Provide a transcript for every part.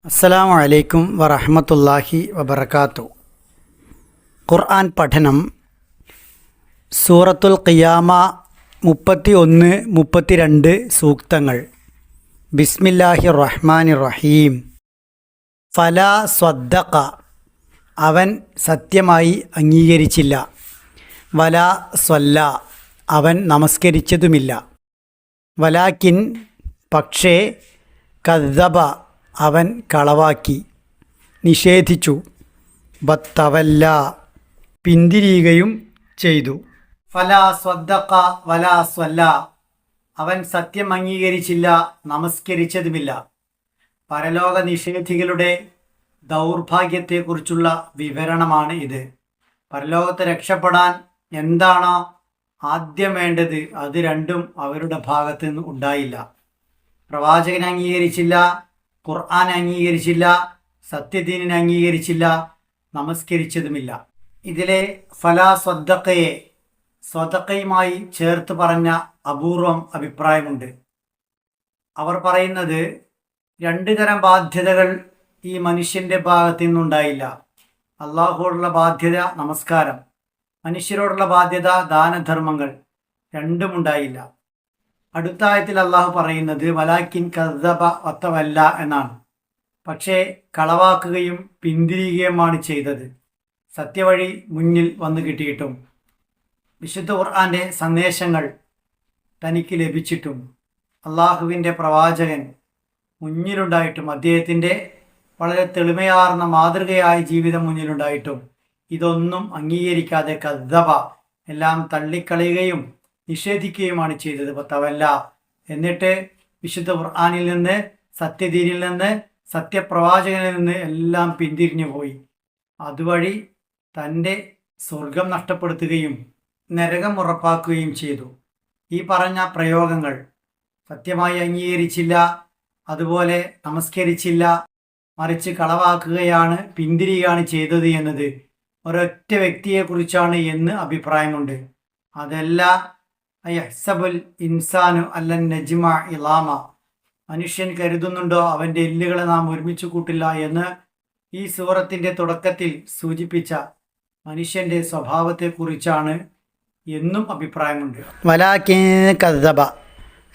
അസ്സലാമു അലൈക്കും വറഹ്മത്തുള്ളാഹി വബറകാതുഹു. ഖുർആൻ പഠനം സൂറത്തുൽ ഖിയാമ 31, 32 സൂക്തങ്ങൾ. ബിസ്മില്ലാഹിർ റഹ്മാനിർ റഹീം. ഫലാ സ്വദ്ദഖ, അവൻ സത്യമായി അംഗീകരിച്ചില്ല. വലാ സ്വല്ല, അവൻ നമസ്കരിച്ചതുമില്ല. വലാക്കിൻ, പക്ഷേ, കദ്ദബ, അവൻ കളവാക്കി, നിഷേധിച്ചു. ബത്തവല്ല, പിന്തിരിയുകയും ചെയ്തു. ഫലാ സ്വദ്ദഖ വലാ സ്വല്ല, അവൻ സത്യം അംഗീകരിച്ചില്ല, നമസ്കരിച്ചതുമില്ല. പരലോക നിഷേധികളുടെ ദൗർഭാഗ്യത്തെക്കുറിച്ചുള്ള വിവരണമാണ് ഇത്. പരലോകത്ത് രക്ഷപ്പെടാൻ എന്താണോ ആദ്യം വേണ്ടത്, അത് രണ്ടും അവരുടെ ഭാഗത്ത് നിന്ന് ഉണ്ടായില്ല. പ്രവാചകൻ അംഗീകരിച്ചില്ല, ഖുർആൻ അംഗീകരിച്ചില്ല, സത്യദീനിനെ അംഗീകരിച്ചില്ല, നമസ്കരിച്ചതുമില്ല. ഇതിലെ ഫലാ സ്വദ്ദഖയെ സ്വദഖയുമായി ചേർത്ത് പറഞ്ഞ അപൂർവം അഭിപ്രായമുണ്ട്. അവർ പറയുന്നത് രണ്ട് തരം ബാധ്യതകൾ ഈ മനുഷ്യൻ്റെ ഭാഗത്തു നിന്നുണ്ടായില്ല. അള്ളാഹുവോടുള്ള ബാധ്യത നമസ്കാരം, മനുഷ്യരോടുള്ള ബാധ്യത ദാനധർമ്മങ്ങൾ, രണ്ടും ഉണ്ടായില്ല. അടുത്ത ആയത്തിൽ അള്ളാഹു പറയുന്നത് വലാക്കിൻ കദ്ദബ വത്തവല്ല എന്നാണ്. പക്ഷേ കളവാക്കുകയും പിന്തിരിയുകയുമാണ് ചെയ്തത്, സത്യവഴി മുന്നിൽ വന്നു കിട്ടിയിട്ടും വിശുദ്ധ ഖുർആന്റെ സന്ദേശങ്ങൾ തനിക്ക് ലഭിച്ചിട്ടും അള്ളാഹുവിൻ്റെ പ്രവാചകൻ മുന്നിലുണ്ടായിട്ടും അദ്ദേഹത്തിൻ്റെ വളരെ തെളിമയാർന്ന മാതൃകയായ ജീവിതം മുന്നിലുണ്ടായിട്ടും ഇതൊന്നും അംഗീകരിക്കാതെ കദ്ദബ, എല്ലാം തള്ളിക്കളയുകയും നിഷേധിക്കുകയുമാണ് ചെയ്തത്. പത്തവല്ല, എന്നിട്ട് വിശുദ്ധ ഖുർആനിൽ നിന്ന്, സത്യദീനിൽ നിന്ന്, സത്യപ്രവാചകനിൽ നിന്ന് എല്ലാം പിന്തിരിഞ്ഞു പോയി. അതുവഴി തൻ്റെ സ്വർഗം നഷ്ടപ്പെടുത്തുകയും നരകം ഉറപ്പാക്കുകയും ചെയ്തു. ഈ പറഞ്ഞ പ്രയോഗങ്ങൾ സത്യമായി അംഗീകരിച്ചില്ല, അതുപോലെ നമസ്കരിച്ചില്ല, മറിച്ച് കളവാക്കുകയാണ്, പിന്തിരിയുകയാണ് ചെയ്തത് എന്നത് ഒരൊറ്റ വ്യക്തിയെക്കുറിച്ചാണ് എന്ന് അഭിപ്രായമുണ്ട്. അതല്ല യഹ്സബുൽ ഇൻസാനു അല്ലൻ നജ്മ ഇളാമ, മനുഷ്യൻ കരുതുന്നുണ്ടോ അവൻ്റെ എല്ലുകളെ നാം ഒരുമിച്ച് കൂട്ടില്ല എന്ന് ഈ സൂറത്തിൻ്റെ തുടക്കത്തിൽ സൂചിപ്പിച്ച മനുഷ്യൻ്റെ സ്വഭാവത്തെക്കുറിച്ചാണ് എന്നും അഭിപ്രായമുണ്ട്. വലാകിൻ കദ്ദബ,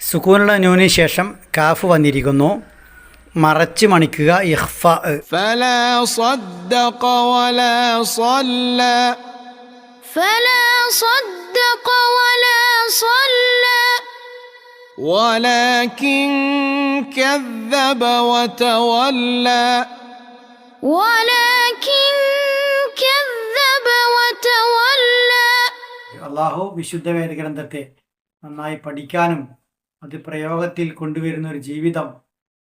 സുകൂനുള്ള നൂന് ശേഷം കാഫ് വന്നിരിക്കുന്നു, മറച്ച് മണിക്കുക. ഇഖ്ഫ. ഫലാ സ്വദ്ദഖ വലാ സ്വല്ല, فلا صدق ولا صلى ولكن كذب وتولى ولكن كذب وتولى. അള്ളാഹു വിശുദ്ധ വേദഗ്രന്ഥത്തെ നന്നായി പഠിക്കാനും അത് പ്രയോഗത്തിൽ കൊണ്ടുവരുന്ന ഒരു ജീവിതം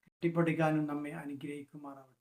കെട്ടിപ്പടുക്കാനും നമ്മെ അനുഗ്രഹിക്കുമാറാവട്ടെ.